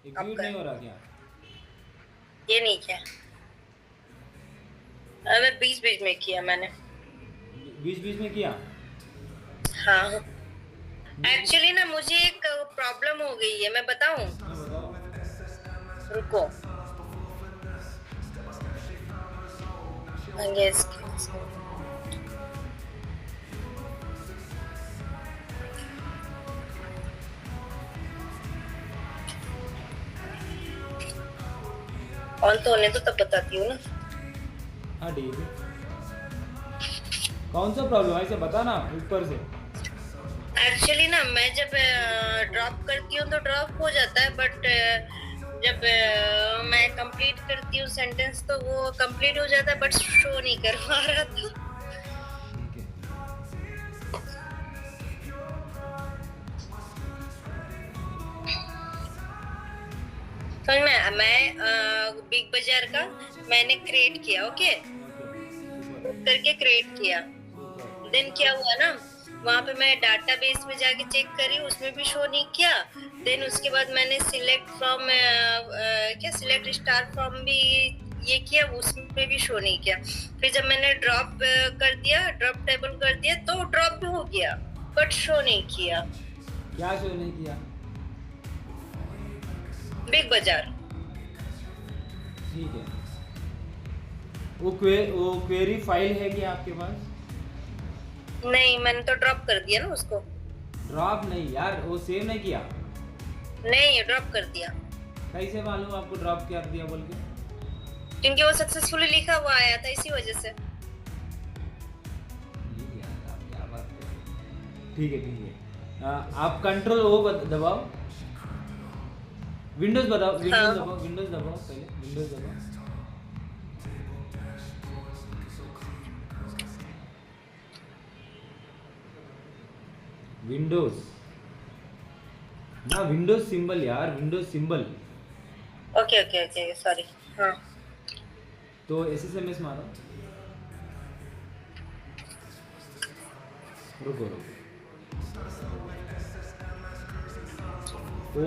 Execute नहीं हो रहा क्या? ये नहीं किया। अबे बीच बीच में किया मैंने। बीच बीच में किया? हाँ, एक्चुअली ना मुझे एक प्रॉब्लम हो गई है, मैं बताऊं? हाँ बताओ। रुको। यस। ऑन तो होने तो तब बताती हूँ ना। हाँ ठीक है। कौन सा प्रॉब्लम है इसे बता ना ऊपर से। एक्चुअली ना मैं जब ड्रॉप करती हूँ तो ड्रॉप हो जाता है, बट जब मैं कंप्लीट करती हूँ सेंटेंस तो वो कंप्लीट हो जाता है, बट शो नहीं कर पा रहा था। ठीक है। समझ में? मैं बिग बाजार का मैंने क्रिएट किया, ओके, ओके सुपर। करके क्रिएट किया। सुपर। देन क्या हुआ ना, वहां पे मैं डाटाबेस में जाके चेक करी, उसमें भी शो नहीं किया। देन उसके बाद मैंने सिलेक्ट फ्रॉम क्या सिलेक्ट स्टार फ्रॉम भी ये किया, उसमें भी शो नहीं किया। फिर जब मैंने ड्रॉप कर दिया, ड्रॉप टेबल कर दिया, तो ड्रॉप भी हो गया, बट शो नहीं किया। क्या शो नहीं किया? बिग बाजार। ठीक है। वो क्वेरी फाइल है क्या आपके पास? नहीं, मैंने तो ड्रॉप कर दिया ना उसको। ड्रॉप नहीं यार, वो सेव नहीं किया? नहीं, ड्रॉप कर दिया। कैसे मालूम आपको ड्रॉप कर दिया बोल के? क्योंकि वो सक्सेसफुली लिखा हुआ आया था, इसी वजह से। ठीक है यार, आप क्या बात कर रहे हो? ठीक है ठीक है। आप कंट्रोल ओ दबाओ। विंडोज बताओ, विंडोज हाँ, दबाओ, विंडोज दबाओ पहले, विंडोज दबाओ। विंडोज ना, विंडोज सिंबल यार, Windows symbol. Okay okay okay, sorry. हाँ, तो एसएसएमएस मारो। रुको रुको। ओ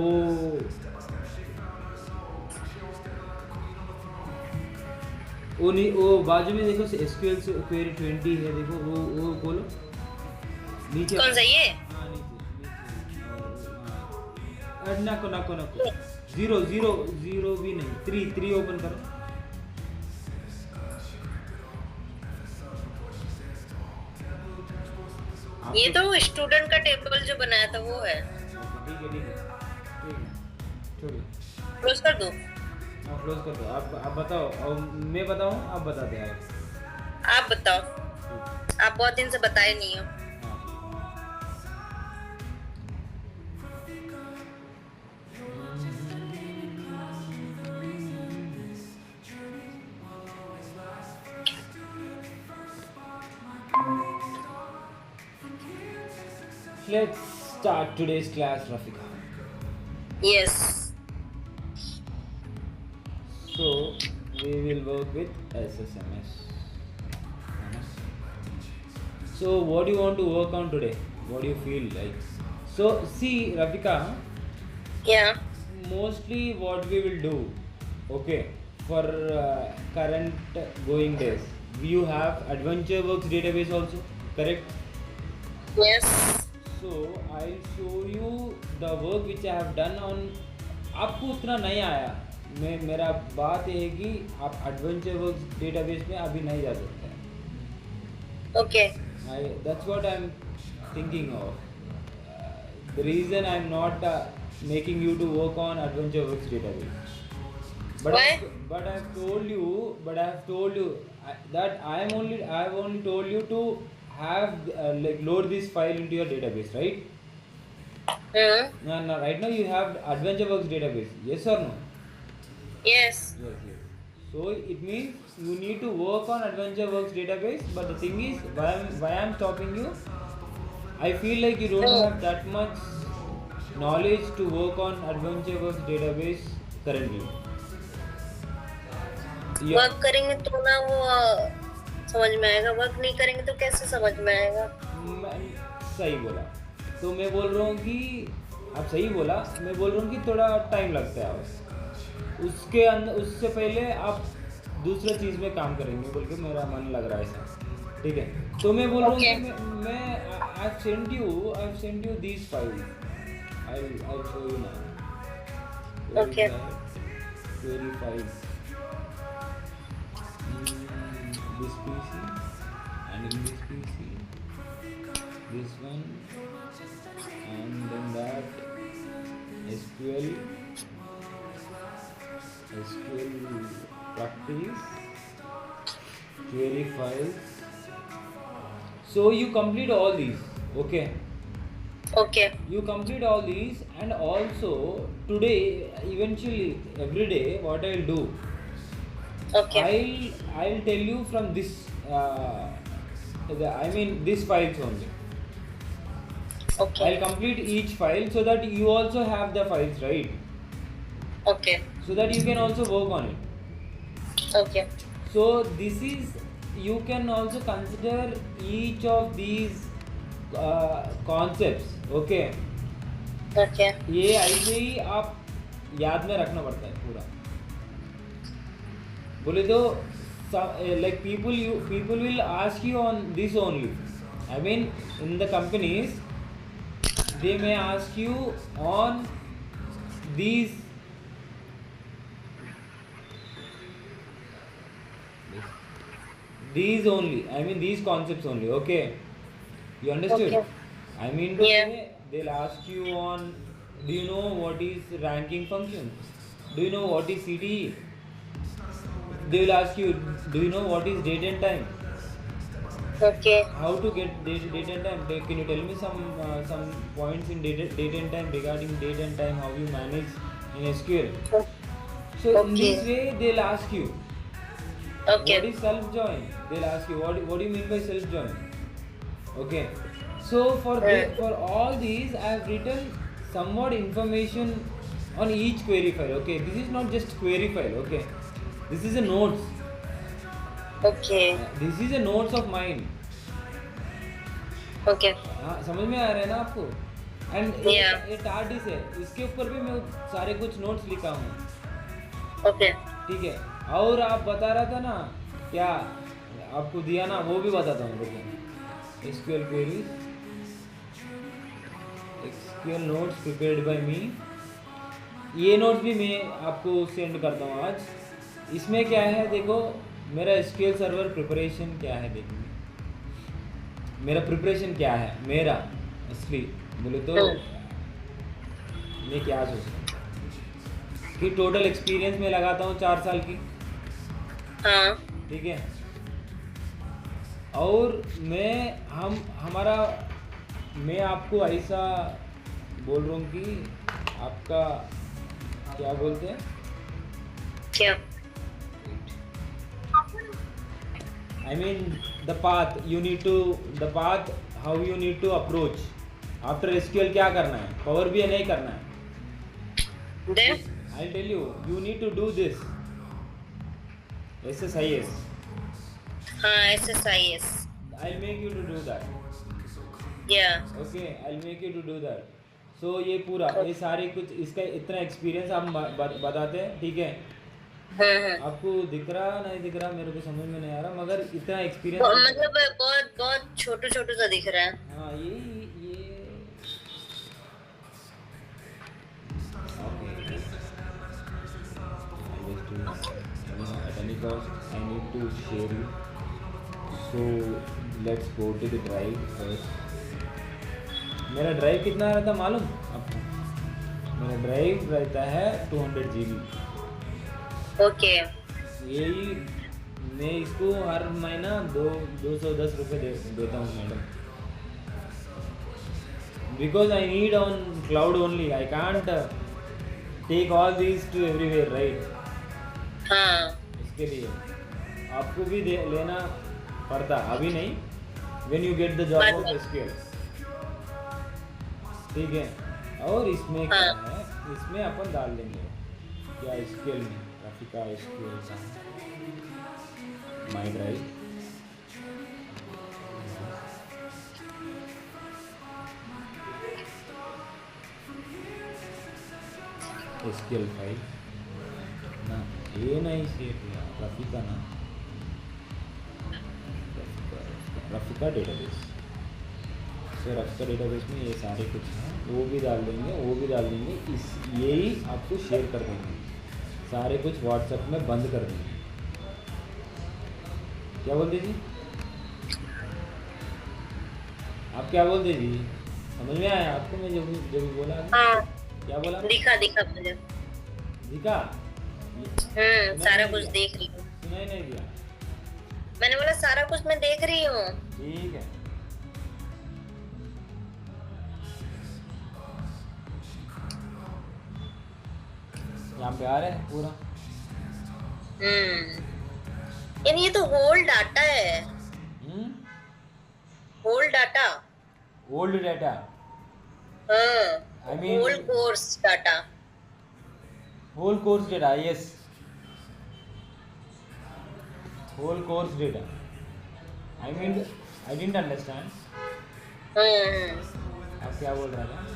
वो नहीं, वो बाजू में देखो एसक्यूएल से क्वेरी 20 है, देखो वो खोलो नीचे। कौन सा ये? हाँ नीचे नीचे। हाँ नको नको नको। जीरो जीरो, जीरो भी नहीं, थ्री थ्री ओपन करो। ये आपको तो स्टूडेंट का टेबल जो बनाया था वो है। ओके ठीक है ठीक है ठीक है, छोड़िए। क्लोज कर दो। हाँ क्लोज कर दो। आप बताओ और मैं बताऊँ, आप बताते हैं आप। आप बताओ। ठीक आप बहुत दिन से बताए नहीं हो। है। हाँ let's start today's class, Rafika. Yes. So we will work with SSMS. So what do you want to work on today? What do you feel like? So see, Rafika, या। mostly what we will do, okay, for current going days, you have AdventureWorks database also, correct? Yes. So I'll show you the work which I have done on. आपको उतना नहीं आया, मेरा बात ये है कि आप AdventureWorks डेटाबेस में अभी नहीं जा सकते हैं। Okay. That's what I'm thinking of. The reason I'm not making you to work on AdventureWorks database. Why? But I've told you that I've only told you to have like load this file into your database, right? No, right now you have AdventureWorks database. Yes or no? Yes. Yes, yes. So it means you need to work on AdventureWorks database. But the thing is, why I'm stopping you? I feel like you don't have that much knowledge to work on AdventureWorks database currently. Yeah. Work करेंगे तो ना वो समझ में आएगा, work नहीं करेंगे तो कैसे समझ में आएगा? मैं सही बोला। तो मैं बोल रहा हूँ कि आप सही बोला, मैं बोल रहा हूँ कि थोड़ा टाइम लगता है बस। उसके अंदर, उससे पहले आप दूसरे चीज़ में काम करेंगे बोल के मेरा मन लग रहा है ऐसा, ठीक है। तो मैं बोल रहा हूँ कि Okay. मैं I send you these file, I show you now. Where is Okay. That query files? This PC, and in this PC this one, and then that SQL practice query files. So you complete all these, okay? Okay. You complete all these, and also today, eventually every day, what I'll do, Okay. I'll tell you from this. I mean this files only. I'll Okay. complete each file so that you also have the files, right? Okay. So that you can also work on it. Okay. So this is, you can also consider each of these concepts, okay? Okay. ये ऐसे ही आप याद में रखना पड़ता है पूरा। बोले तो like people will ask you on this only. I mean in the companies they may ask you on these only. I mean these concepts only. Okay, you understood? Okay. I mean to Yeah. say they'll ask you on. Do you know what is ranking function? Do you know what is CTE? They will ask you. Do you know what is date and time? Okay. How to get date and time? Can you tell me some points in date and time, regarding date and time? How you manage in SQL? So in this Okay. way they'll ask you. What Okay. is self join? They'll ask you what do you mean by self join? Okay. So for all these I have written somewhat information on each query file. Okay. This is not just query file. Okay. This is a notes. Okay. This is a notes of mine. Okay. हाँ, समझ में आ रहा है ना आपको? And Yeah. ये TARDIS है, इसके ऊपर भी मैं सारे कुछ नोट्स लिखा हूँ, Okay. ठीक है। और आप बता रहा था ना क्या आपको दिया ना, वो भी बताता हूँ देखो। SQL queries, SQL notes prepared by me, ये नोट्स भी मैं आपको सेंड करता हूँ आज। इसमें क्या है देखो, मेरा SQL सर्वर प्रिपरेशन क्या है देखेंगे, मेरा प्रिपरेशन क्या है, मेरा असली बोले तो मैं क्या सोचता हूँ कि टोटल एक्सपीरियंस में लगाता हूँ 4 साल की, हाँ. ठीक है। और मैं आपको ऐसा बोल रहा हूँ कि आपका क्या बोलते हैं, क्या? I mean the path how you need to approach after SQL, क्या करना है, Power BI नहीं करना है। Then. I'll tell you, you need to do this SSIS. हाँ, SSIS. I'll make you to do that. Yeah. Okay, I'll make you to do that. So ये पूरा ये सारे कुछ इसका इतना एक्सपीरियंस आप बताते हैं, ठीक है। आपको दिख रहा नहीं दिख रहा मेरे को समझ में नहीं आ रहा, मगर इतना एक्सपीरियंस मतलब बहुत बहुत छोटू छोटू सा दिख रहा है। हाँ ये at any cost I need to share you. So let's go to the drive first. मेरा ड्राइव कितना रहता मालूम आपको? मेरा ड्राइव रहता है 200 GB। ओके। यही मैं इसको हर महीना 210 रुपये देता हूँ madam, because I need on cloud only, I can't take all these to everywhere, right. हाँ। इसके लिए आपको भी लेना पड़ता, अभी नहीं, when you get the job of SQL, ठीक है। और इसमें क्या है, इसमें अपन डाल देंगे क्या SQL में का SQL का माई ड्राइव, SQL फाइल ना, ये नहीं सेट हुआ, रफिका ना, रफिका डेटाबेस। सो रफिका डेटाबेस में ये सारे कुछ हैं, वो भी डाल देंगे, वो भी डाल देंगे, इस यही आपको शेयर कर देंगे, सारे कुछ व्हाट्सएप में बंद कर देंगे। क्या बोलते जी आप, क्या बोलते जी? समझ में आया आपको मैं जो भी बोला? हाँ, क्या बोला? दिखा मुझे। दिखा? सारा कुछ देख रही हूँ। सुनाई नहीं दिया? मैंने बोला सारा कुछ मैं देख रही हूँ। ठीक है। यहाँ पे आ रहा है पूरा। यानी ये तो होल डाटा है। होल डाटा, ओल्ड डाटा, हाँ, I mean- whole course data. Whole course data, yes, whole course data. I mean I didn't understand आप क्या बोल रहा था?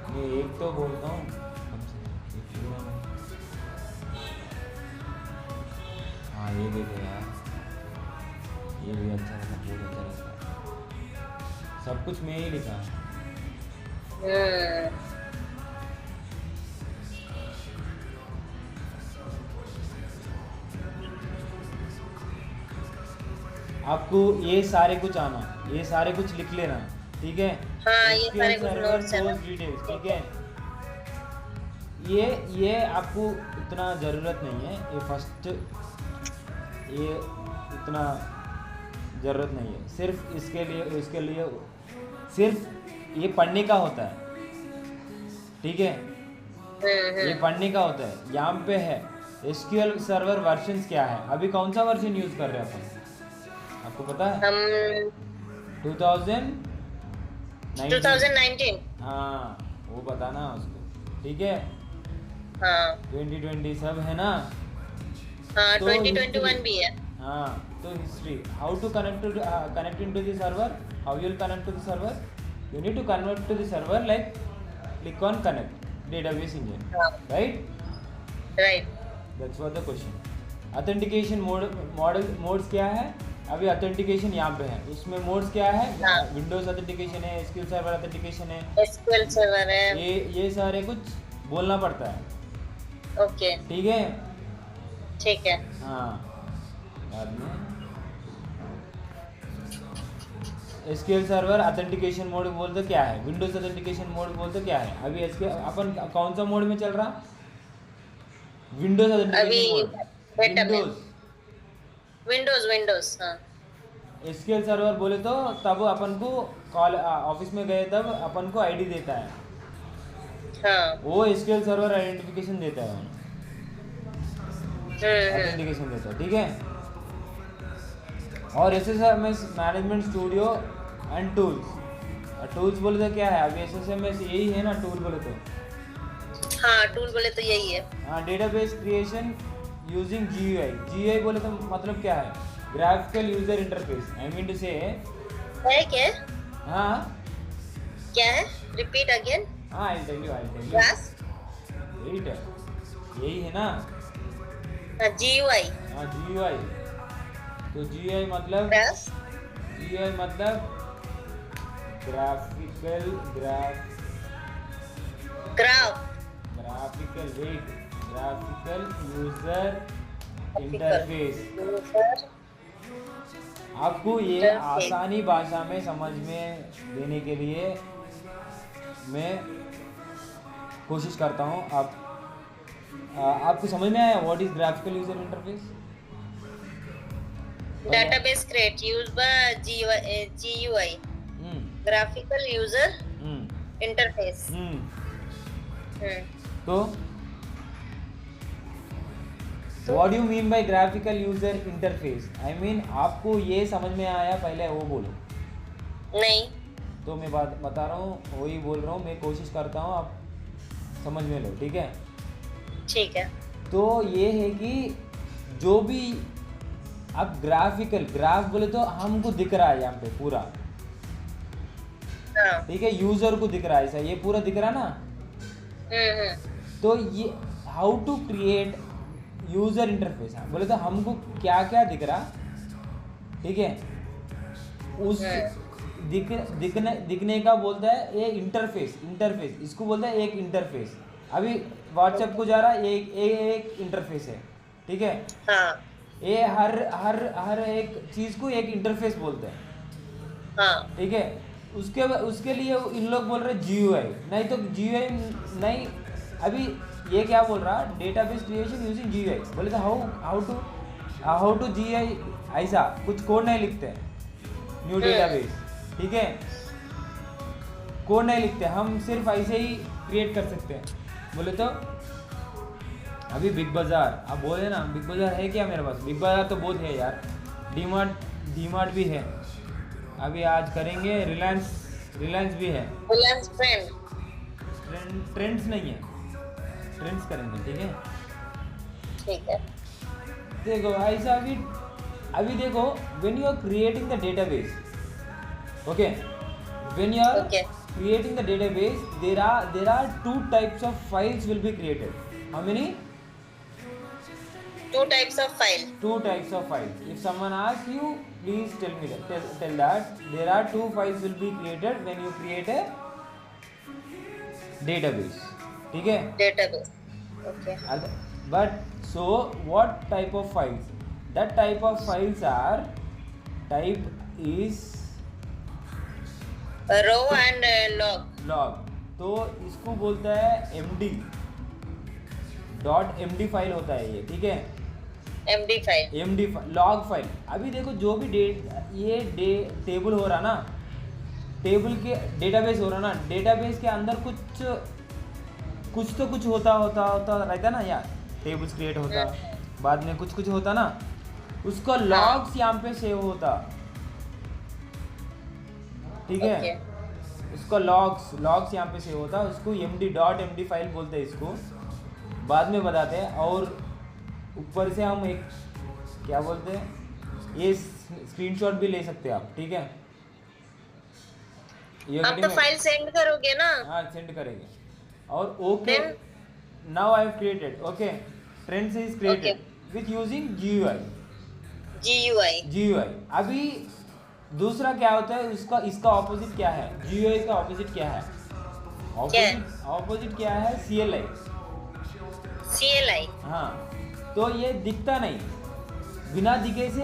मैं एक तो बोलता हूँ कम से कम, एक पूरा नहीं। हाँ ये देखो यार, ये भी अच्छा लगा, बहुत अच्छा लगा, सब कुछ मैं ही लिखा है। आपको ये सारे कुछ आना, ये सारे कुछ लिख लेना, ठीक है? हाँ, ये सारे कुछ सर्वर notes है ना। पोस्ट डिटेल्स, ठीक है? ये आपको इतना ज़रूरत नहीं है, ये फर्स्ट, ये इतना ज़रूरत नहीं है, सिर्फ इसके लिए सिर्फ ये पढ़ने का होता है, ठीक है? ये पढ़ने का होता है। यहाँ पे है SQL सर्वर वर्जन्स क्या है, अभी कौन सा वर्जन यूज़ कर रहे हैं अपन, आपको पता है? हम 2019। हाँ, वो बताना उसको, ठीक है? हाँ 2020 सब है ना? हाँ, तो 2021 भी है। हाँ, तो history, how to connect into the server, how you will connect to the server, you need to convert to the server, like click on connect database engine, right? That's what the question. Authentication modes क्या है? अभी authentication यहाँ पे है, उसमें modes क्या है? Windows authentication है, SQL server authentication है, SQL server है, ये सारे कुछ बोलना पड़ता है, ओके, ठीक है? ठीक है। हाँ, बाद में SQL सर्वर ऑथेंटिकेशन मोड बोलते क्या है, विंडोज ऑथेंटिकेशन मोड बोलते क्या है? अभी अपन कौन सा मोड में चल रहा? Windows authentication mode, Windows. हाँ, SQL सर्वर बोले तो तब अपन को कॉल ऑफिस में गए तब अपन को आईडी देता है, हाँ, वो SQL सर्वर आइडेंटिफिकेशन देता है, ऑथेंटिकेशन देता है, ठीक है? और SSMS management studio and tools बोले तो क्या है? अभी SSMS यही है ना, टूल बोले तो? हाँ, टूल बोले तो यही है। हाँ, डेटाबेस क्रिएशन यूजिंग GUI बोले तो मतलब क्या है? Graphical user interface, I mean to say है क्या? हाँ क्या है? Repeat again. हाँ, आई टेल यू वेट, यही है ना? GUI। हाँ, GUI, तो GUI मतलब ग्राफिकल यूजर इंटरफेस। आपको ये आसानी भाषा में समझ में देने के लिए मैं कोशिश करता हूँ। आपको समझ में आया what is graphical user interface? database create used by GUI, graphical user interface। तो what do you mean by graphical user interface? I mean आपको ये समझ में आया? पहले वो बोलो। नहीं, तो मैं बात बता रहा हूँ, वही बोल रहा हूँ, मैं कोशिश करता हूँ आप समझ में लो, ठीक है? ठीक है। तो ये है कि जो भी आप ग्राफ बोले तो हमको दिख रहा है यहाँ पे पूरा, हाँ। ठीक है, यूजर को दिख रहा है ऐसा, ये पूरा दिख रहा है ना। तो ये how to create user interface है, बोले तो हमको क्या क्या दिख रहा, ठीक है, उस दिखने का बोलता है ये इंटरफेस। इसको बोलता है एक इंटरफेस। अभी व्हाट्सएप को जा रहा है, एक इंटरफेस है, ठीक है। हाँ। ये हर एक चीज को एक इंटरफेस बोलते हैं, हाँ। ठीक है। उसके लिए इन लोग बोल रहे GUI, नहीं तो GUI नहीं। अभी ये क्या बोल रहा, डेटाबेस क्रिएशन यूजिंग GUI, बोले तो हाउ टू GUI, ऐसा कुछ कोड नहीं लिखते न्यू डेटाबेस, ठीक है, कोड नहीं लिखते, हम सिर्फ ऐसे ही क्रिएट कर सकते हैं। बोले तो अभी बिग बाजार, आप बोले ना बिग बाजार है क्या मेरे पास, बिग बाजार तो बहुत है यार, डीमार्ट भी है, अभी आज करेंगे रिलायंस भी है, ट्रेंड्स नहीं है, ट्रेंड्स करेंगे, ठीक है। ठीक है। देखो ऐसा अभी देखो, when you are creating the database, okay, when you are creating the database, there are two types of files will be created. How many? Two types of file. Two types of files. If someone asks you, please tell me that. Tell that there are two files will be created when you create a database. ठीक है? Database. Okay. But so what type of files? That type of files are is row and log. तो इसको बोलता है MD file होता है ये, ठीक है, MD लॉग फाइल। अभी देखो जो भी टेबल हो रहा ना, टेबल के डेटाबेस हो रहा ना, डेटाबेस के अंदर कुछ तो कुछ होता रहता ना यार, टेबल्स क्रिएट होता, बाद में कुछ होता ना, उसका लॉग्स यहाँ पे सेव होता, ठीक है। उसका लॉग्स यहाँ पे सेव होता है, उसको MD फाइल बोलते हैं, इसको बाद में बताते हैं। और ऊपर से हम एक क्या बोलते हैं, ये स्क्रीनशॉट भी ले सकते हैं आप, ठीक है। आप तो फाइल सेंड करोगे ना? हाँ, सेंड करेंगे। और okay, now I have created, okay, trends is created with using GUI। अभी दूसरा क्या होता है, इसका ऑपोजिट क्या है, GUI का ऑपोजिट क्या है, ऑपोजिट क्या है, CLI। हाँ, तो ये दिखता नहीं, बिना दिखे से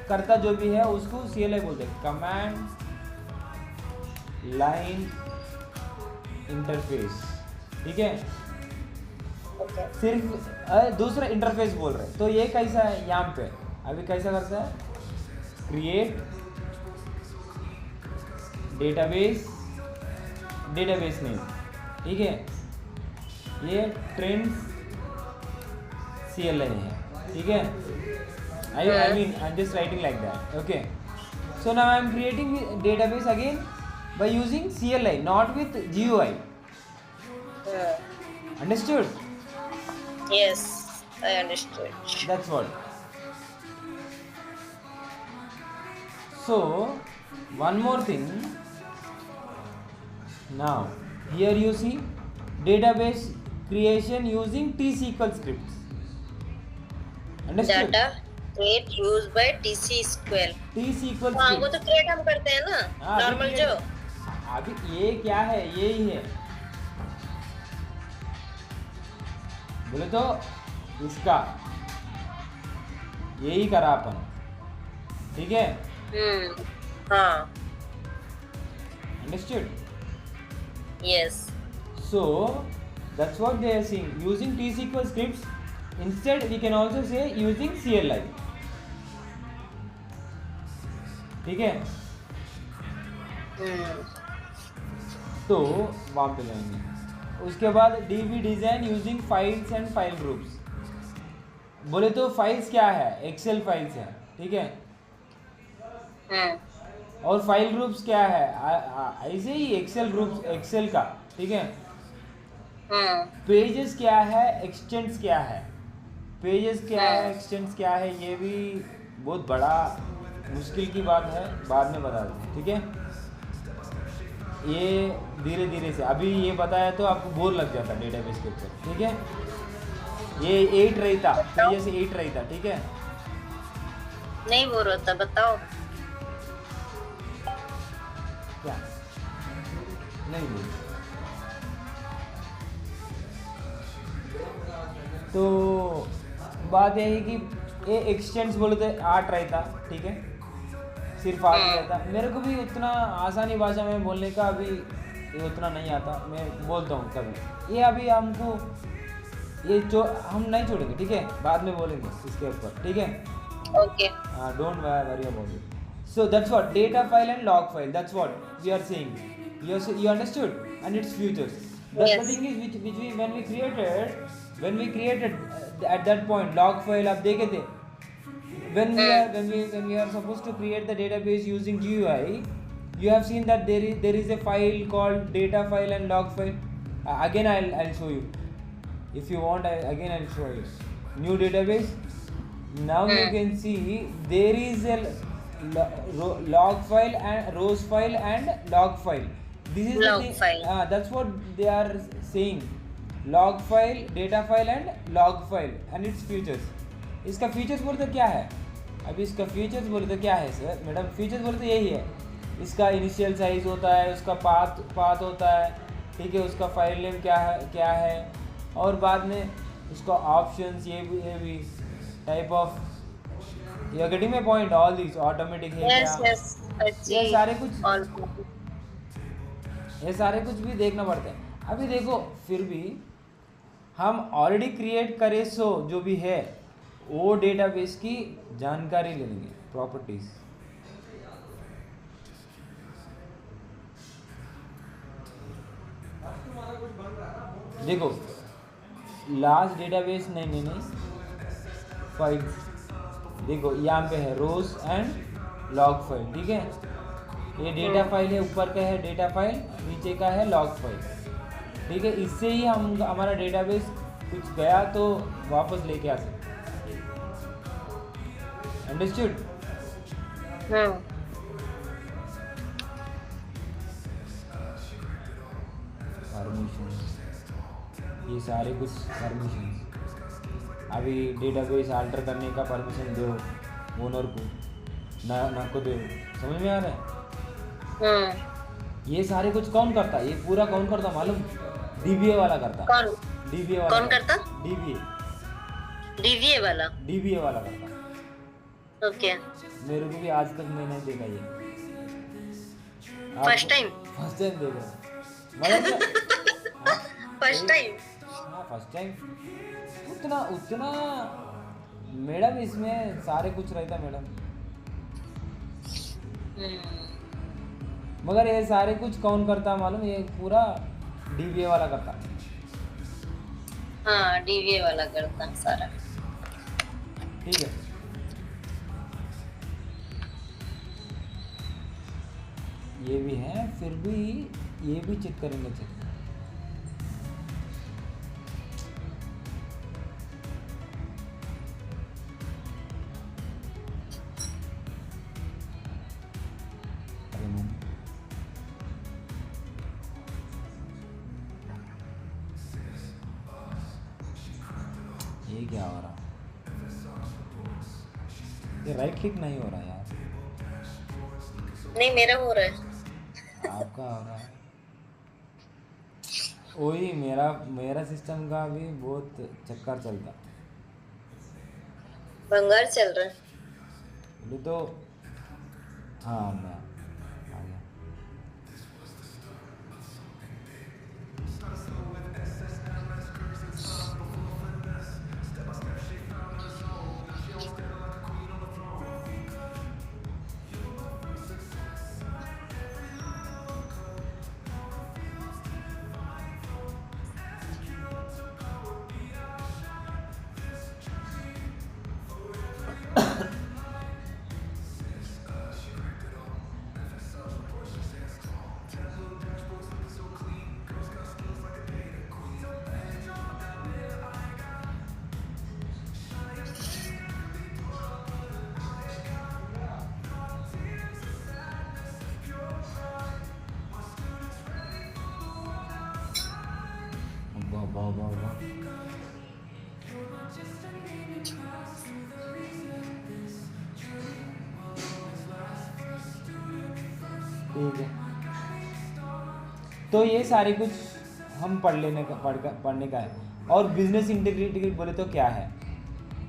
करता जो भी है उसको CLI बोलते हैं, कमांड लाइन इंटरफेस, ठीक है। सिर्फ दूसरा इंटरफेस बोल रहे हैं। तो ये कैसा है यहाँ पे, अभी कैसा करता है, क्रिएट डेटाबेस नेम, ठीक है, ये ट्रेंड्स CLI है, ठीक है। I mean I'm just writing like that, okay. So now I'm creating database again by using CLI, not with GUI. Understood? Yes, I understood. That's what. So one more thing. Now here you see database creation using T-SQL scripts. Understood? Data create used by T-SQL T-SQL हाँ, script. वो तो create हम करते हैं ना, normal जो। अभी ये क्या है, यही है, बोले तो इसका यही करा अपन, ठीक है। हाँ। Understood? Yes. So that's what they are saying, using T-SQL scripts. Instead we can also say using CLI, ठीक है। तो वहाँ पे जाएंगे, उसके बाद DB design using files and file groups. बोले तो फाइल्स क्या है, एक्सेल फाइल्स है, ठीक है। और फाइल ग्रुप्स क्या है, ऐसे ही एक्सेल ग्रुप्स, एक्सेल का, ठीक है। पेजेस क्या है, एक्सटेंट्स क्या है, पेजेस क्या है, एक्सटेंट्स क्या है, ये भी बहुत बड़ा मुश्किल की बात है, बाद में बता दें, ठीक है। ये धीरे धीरे से अभी ये बताया तो आपको बोर लग जाता डेटाबेस के ऊपर, ठीक है। ये 8 रहता, पेजेस 8 रहता, ठीक है। नहीं बोर होता, बताओ। क्या नहीं बोल, तो बात यह है कि ये एक्सटेंड्स बोलते 8 रहता, ठीक है, सिर्फ 8 रहता। मेरे को भी उतना आसानी भाषा में बोलने का अभी ये उतना नहीं आता, मैं बोलता हूँ कभी। ये अभी हमको ये जो हम नहीं छोड़ेंगे, ठीक है, बाद में बोलेंगे इसके ऊपर, ठीक है। Okay, Don't worry about it. So that's what data file and log file. That's what we are saying. You understood? And its futures. The Yes. thing is which we when we created at that point log file आप देखे थे. When we are supposed to create the database using GUI, you have seen that there is a file called data file and log file. Again I'll show you. If you want, I'll show you. New database. Now you can see there is a log file and rows file and log file. This is Log the thing. file. That's what they are saying. Log file, data file and log file and its features. इसका features बोलते क्या है? अभी इसका features बोलते क्या है sir? Madam features बोलते यही है, इसका इनिशियल साइज होता है, उसका पाथ होता है, ठीक है, उसका फाइल नेम क्या है और बाद में उसका ऑप्शंस, ये भी type of, you are getting my point, all this automatic है यस क्या, यस, ये सारे कुछ ऑल ये सारे कुछ भी देखना पड़ता है। अभी देखो फिर भी हम ऑलरेडी क्रिएट करे सो जो भी है वो डेटाबेस की जानकारी ले लेंगे, प्रॉपर्टीज। देखो लास्ट डेटाबेस नहीं फाइल, देखो यहाँ पे है रोज एंड लॉग फाइल, ठीक है। ये डेटा फाइल है, ऊपर का है डेटा फाइल, नीचे का है लॉग फाइल, ठीक है। इससे ही हम हमारा डेटाबेस कुछ गया तो वापस लेके आ सकते। अंडरस्टूड? परमिशन, ये सारे कुछ परमिशन, अभी डेटाबेस अल्टर करने का परमिशन दो ओनर को, ना को दो, समझ में आ रहा है? ये सारे कुछ कौन करता, ये पूरा कौन करता मालूम? डीबीए वाला करता। कौन? डीबीए वाला कौन करता? डीबीए वाला? डीबीए वाला करता। ओके, मेरे को भी आज तक मैंने देखा ये, फर्स्ट टाइम देखा मतलब फर्स्ट टाइम हाँ फर्स्ट टाइम। उतना मैडम इसमें सारे कुछ रहता मैडम, मगर ये सारे कुछ कौन करता मालूम? ये पूरा डीबीए वाला करता। हाँ, डीबीए वाला करता सारा, ठीक है। ये भी है, फिर भी ये भी चेक करेंगे, चेक ये क्या हो रहा? ये राइट क्लिक नहीं हो रहा यार। नहीं मेरा हो रहा है। आपका हो रहा है वही, मेरा सिस्टम का भी बहुत चक्कर चलता, भंगार चल रहा है। बोले तो हाँ मैं आ गया। वाह वाह वाह। ठीक है, तो ये सारे कुछ हम पढ़ने का है। और बिजनेस इंटीग्रिटी बोले तो क्या है?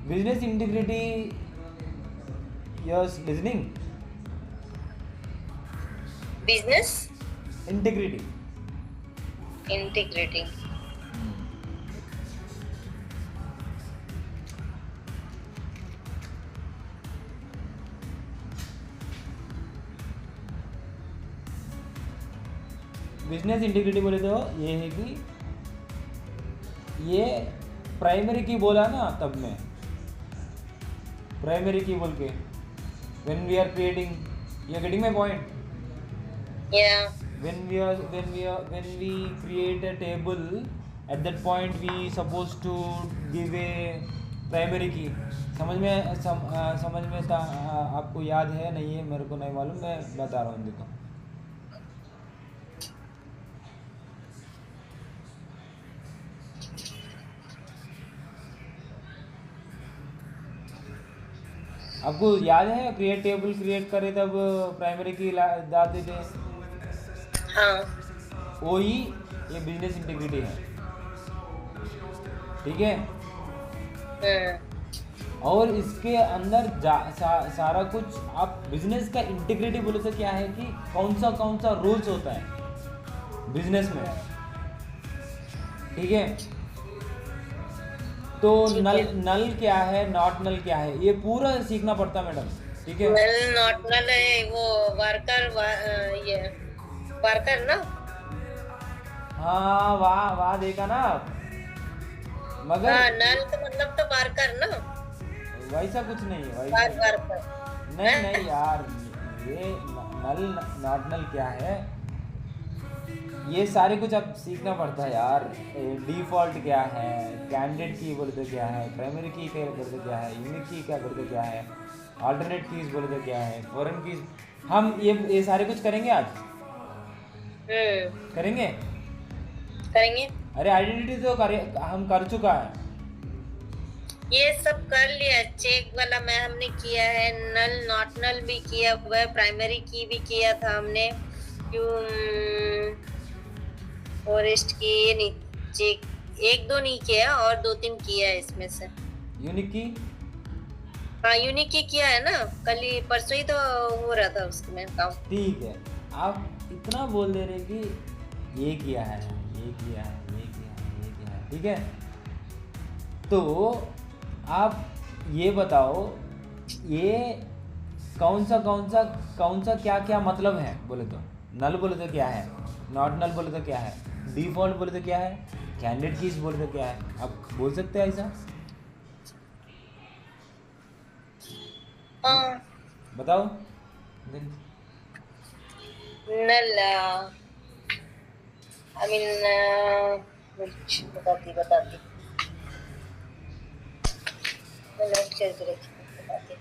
Business integrity, yes listening, business integrity. Integrity, business integrity बोले तो ये है कि ये प्राइमरी की बोला ना तब में, प्राइमरी की बोल के, when we are creating, you are getting my point? yeah, when we create a table, at that point we supposed to give a primary key. समझ में था? आपको याद है नहीं है मेरे को नहीं मालूम, मैं बता रहा हूँ, देखो। आपको याद है क्रिएट टेबल क्रिएट करे तब प्राइमरी की डालते थे? हाँ, वही ये बिजनेस इंटीग्रिटी है, ठीक है। और इसके अंदर सारा कुछ, आप बिजनेस का इंटीग्रिटी बोले तो क्या है कि कौन सा रूल्स होता है बिजनेस में, ठीक है। तो नल क्या है, नॉट नल क्या है, ये पूरा सीखना पड़ता है मैडम, ठीक है। नल नॉट नल है वो वर्कर, ये वर्कर ना। हाँ, वाह देखा ना आप, मगर हाँ, नल तो मतलब तो वर्कर ना, वैसा कुछ नहीं है, वैसा वर्कर नहीं यार, ये नल नॉट नल क्या है, ये सारे कुछ अब सीखना पड़ता है यार। डिफ़ॉल्ट क्या है, कैंडिडेट की बोले तो क्या है, प्राइमरी की क्या बोले तो क्या है, यूनिक की क्या बोले तो क्या है, अल्टरनेट कीज बोले तो क्या है, फॉरेन कीज, हम ये सारे कुछ करेंगे आज। करेंगे। अरे आइडेंटिटी तो हम कर चुका है, ये सब कर लिया, चेक वाला मैं हमने किया है, नल नॉट नल भी किया हुआ है, प्राइमरी की भी किया था हमने, फॉरेस्ट की ये नहीं, चेक 1-2 नहीं किया और 2-3 किया है इसमें से। यूनिक की, हाँ, यूनिक की किया है ना, कल ही परसों ही तो हो रहा था उसमें काम। ठीक है, आप इतना बोल दे रहे कि ये किया है, ये किया है, ये किया है, ये किया है, ठीक है। तो आप ये बताओ, ये कौन सा क्या मतलब है बोले तो, नल बोले तो क्या है, नॉट नल बोले तो क्या है, डिफ़ॉल्ट बोले तो क्या है, कैंडिडेट कीज बोले तो क्या है, आप बोल सकते हैं ऐसा? हाँ, बताओ। नल आई मीन बताती मैं नोट करके रखी, बताती।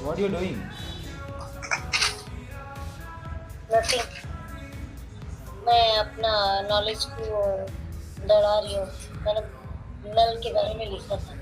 What you doing? Nothing. मैं अपना नॉलेज को बढ़ा रही हूँ, मैंने नल के बारे में लिखा था।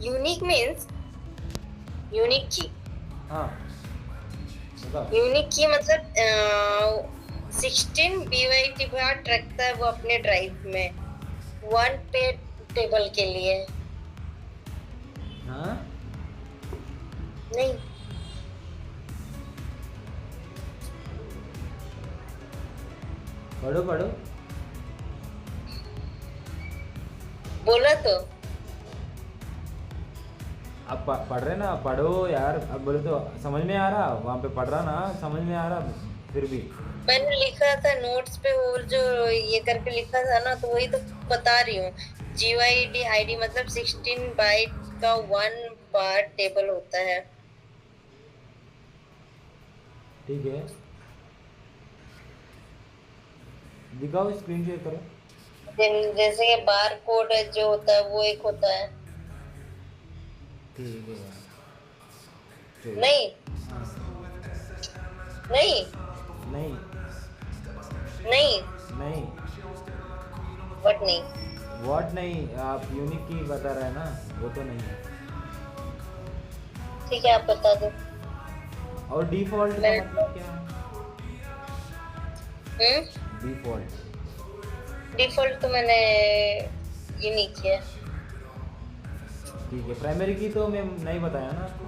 यूनिक मीन्स यूनिक की। हाँ, बताओ। यूनिक की मतलब 16 BYT पार्ट रखता है वो अपने ड्राइव में, 1 पे टेबल के लिए। हाँ, नहीं, पढ़ो पढ़ो। बोला तो। आप पढ़ रहे ना, पढ़ो यार। अब बोले तो समझ में आ रहा, वहाँ पे पढ़ रहा ना, समझ में आ रहा फिर भी। मैंने लिखा था नोट्स पे, और जो ये करके लिखा था ना, तो वही तो बता रही हूँ। GYD आईडी मतलब 16 बाइट का 1 पार्ट टेबल होता है। ठीक है, दिखाओ, स्क्रीन शेयर करो। जैसे कि बार कोड जो होता है वो एक होता है। ठीक है यार, चलो। नहीं नहीं नहीं नहीं, नहीं, बट नहीं। व्हाट नहीं, आप यूनिक की बता रहे हैं ना, वो तो नहीं है। ठीक है, आप बता दो। और डिफॉल्ट का मैं मतलब क्या है? डिफॉल्ट। डिफॉल्ट तो मैंने ये नहीं किया। ठीक है, प्राइमरी की तो मैं नहीं बताया ना आपको।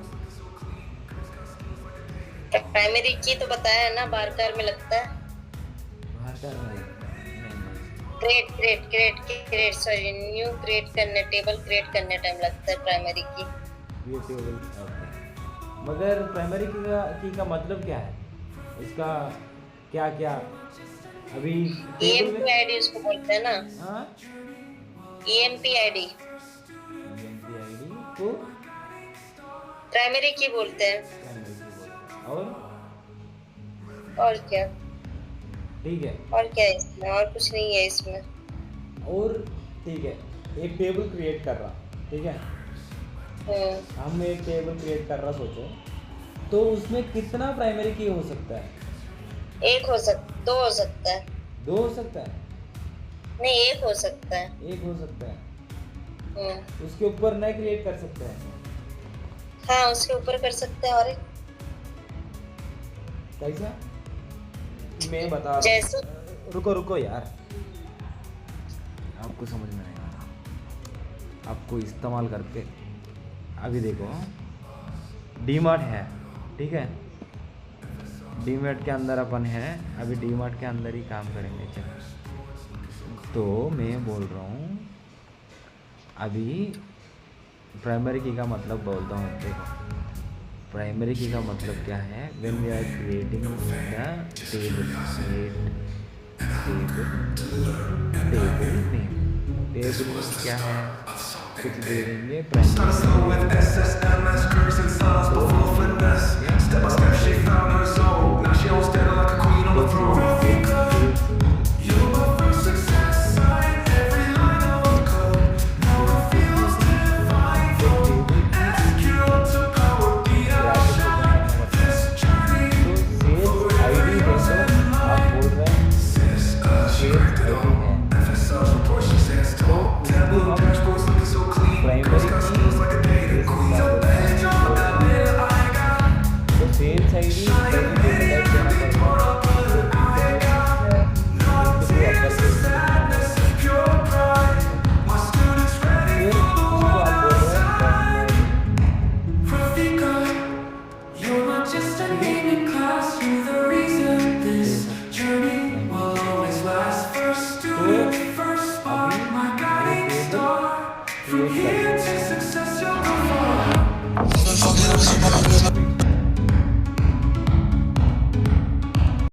प्राइमरी की तो बताया है ना, बारकार में लगता है। बाहर का नहीं, नहीं। Create create create create sorry, new create करने, टेबल क्रिएट करने टाइम लगता है प्राइमरी की। ये टेबल, ओके। मगर प्राइमरी की का मतलब क्या है, इसका क्या क्या अभी टेबल EMP में। आईडी उसको बोलते हैं ना, हाँ, EMP आईडी ईएमपी आईडी को प्राइमरी की बोलते हैं। प्राइमरी की बोलते हैं। और क्या, ठीक है, और क्या है इसमें, और कुछ नहीं है इसमें। और ठीक है, एक टेबल क्रिएट कर रहा, ठीक है, हम एक टेबल क्रिएट कर रहा, सोचो तो उसमें कितना प्राइमरी की हो सकता है? एक हो सकता, दो हो सकता है। दो हो सकता है, नहीं, एक हो सकता है। एक हो सकता है। हम्म, उसके ऊपर नए क्रिएट कर सकते हैं। हाँ, उसके ऊपर कर सकते हैं। और एक कैसा, मैं बता रहा जैसे हूँ, रुको रुको यार, आपको समझ में नहीं आ रहा, आपको इस्तेमाल करके। अभी देखो, डीमार्ट है, ठीक है, डीमार्ट के अंदर अपन है, अभी डीमार्ट के अंदर ही काम करेंगे। चलो, तो मैं बोल रहा हूँ अभी प्राइमरी की का मतलब बोलता हूँ। देखो, प्राइमरी की का मतलब क्या है, when we are creating the table, table name. Table क्या है, कुछ दे देंगे प्राइमरी।